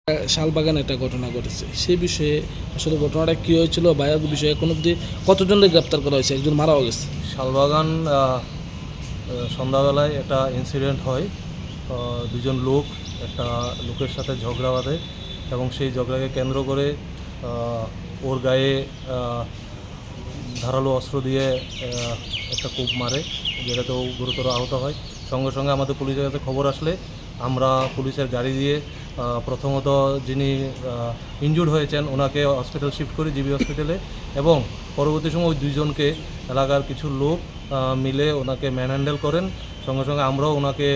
শালবাগানে একটা ঘটনা ঘটেছে, সেই বিষয়ে আসলে ঘটনাটা কী হয়েছিল বা এর বিষয়ে এখন অব্দি কতজনকে গ্রেপ্তার করা হয়েছে? একজন মারাও গেছে। শালবাগান সন্ধ্যাবেলায় একটা ইনসিডেন্ট হয়। দুজন লোক একটা লোকের সাথে ঝগড়া বাঁধে এবং সেই ঝগড়াকে কেন্দ্র করে ওর গায়ে ধারালো অস্ত্র দিয়ে একটা কূপ মারে, যেটাতেও গুরুতর আহত হয়। সঙ্গে সঙ্গে আমাদের পুলিশের কাছে খবর আসলে আমরা পুলিশের গাড়ি দিয়ে প্রথমত যিনি ইনজুর্ড হয়েছেন ওনাকে হসপিটাল শিফট করি, জিবি হসপিটালে, এবং পরবর্তী সময় ওই দুইজনকে এলাকার কিছু লোক মিলে ওনাকে ম্যানহ্যান্ডেল করেন। সঙ্গে সঙ্গে আমরাও ওনাকে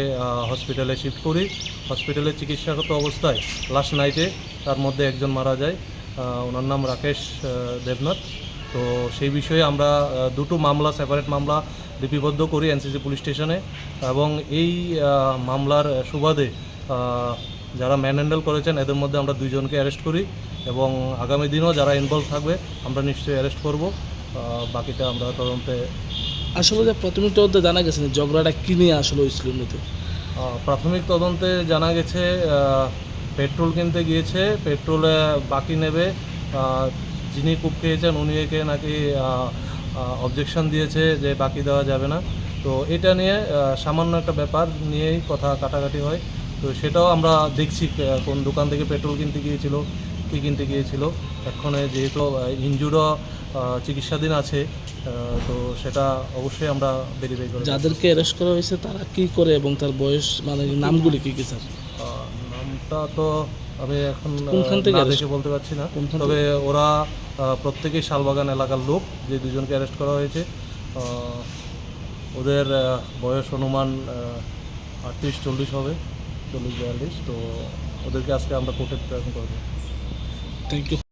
হসপিটালে শিফট করি। হসপিটালে চিকিৎসাগত অবস্থায় লাস্ট নাইটে তার মধ্যে একজন মারা যায়, ওনার নাম রাকেশ দেবনাথ। তো সেই বিষয়ে আমরা দুটো মামলা, সেপারেট মামলা লিপিবদ্ধ করি এনসিসি পুলিশ স্টেশনে, এবং এই মামলার সুবাদে যারা ম্যানহ্যান্ডেল করেছেন এদের মধ্যে আমরা দুইজনকে অ্যারেস্ট করি, এবং আগামী দিনও যারা ইনভলভ থাকবে আমরা নিশ্চয়ই অ্যারেস্ট করব। বাকিটা আমরা তদন্তে। আসলে যে প্রাথমিক তদন্তে জানা গেছে না ঝগড়াটা কী নিয়ে আসলে হয়েছিল মূলত? প্রাথমিক তদন্তে জানা গেছে পেট্রোল কিনতে গিয়েছে, পেট্রোলে বাকি নেবে। যিনি কূপ খেয়েছেন উনি একে নাকি অবজেকশন দিয়েছে যে বাকি দেওয়া যাবে না। তো এটা নিয়ে সামান্য একটা ব্যাপার নিয়েই কথা কাটাকাটি হয়। তো সেটাও আমরা দেখছি কোন দোকান থেকে পেট্রোল কিনতে গিয়েছিল, কী কিনতে গিয়েছিল। এক্ষণে যেহেতু ইনজুরও চিকিৎসাধীন আছে, তো সেটা অবশ্যই আমরা ভেরিফাই করি। যাদেরকে অ্যারেস্ট করা হয়েছে তারা কী করে এবং তার বয়স মানে নামগুলি কী কী স্যার? নামটা তো আমি এখন কোনখান থেকে না দেখে বলতে পারছি না, তবে ওরা প্রত্যেকেই শালবাগান এলাকার লোক, যে দুজনকে অ্যারেস্ট করা হয়েছে। ওদের বয়স অনুমান 38-40 হবে, 40-42। তো ওদেরকে আজকে আমরা কোর্টে প্রেরণ করবো। Thank you.